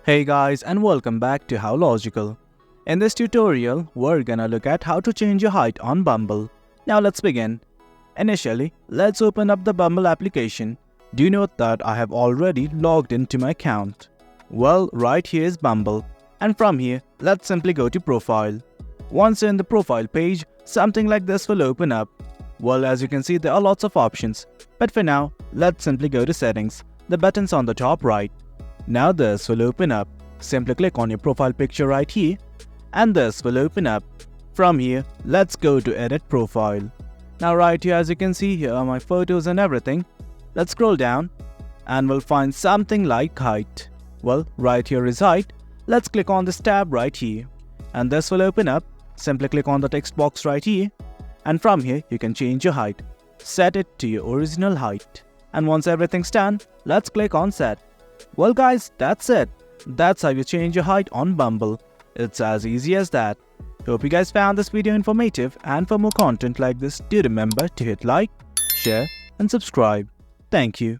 Hey guys, and welcome back to How Logical. In this tutorial, we're gonna look at how to change your height on Bumble. Now let's begin. Initially, let's open up the Bumble application. Do note that I have already logged into my account. Well, right here is Bumble, and from here, let's simply go to Profile. Once you're in the profile page, something like this will open up. Well, as you can see, there are lots of options, but for now, let's simply go to Settings, the button's on the top right. Now this will open up. Simply click on your profile picture right here, and this will open up. From here, let's go to Edit Profile. Now right here, as you can see, here are my photos and everything. Let's scroll down, and we'll find something like height. Well, right here is height. Let's click on this tab right here, and this will open up. Simply click on the text box right here, and from here, you can change your height. Set it to your original height. And once everything's done, let's click on Set. Well guys, that's it. That's how you change your height on Bumble. It's as easy as that. Hope you guys found this video informative, and for more content like this, do remember to hit like, share and subscribe. Thank you.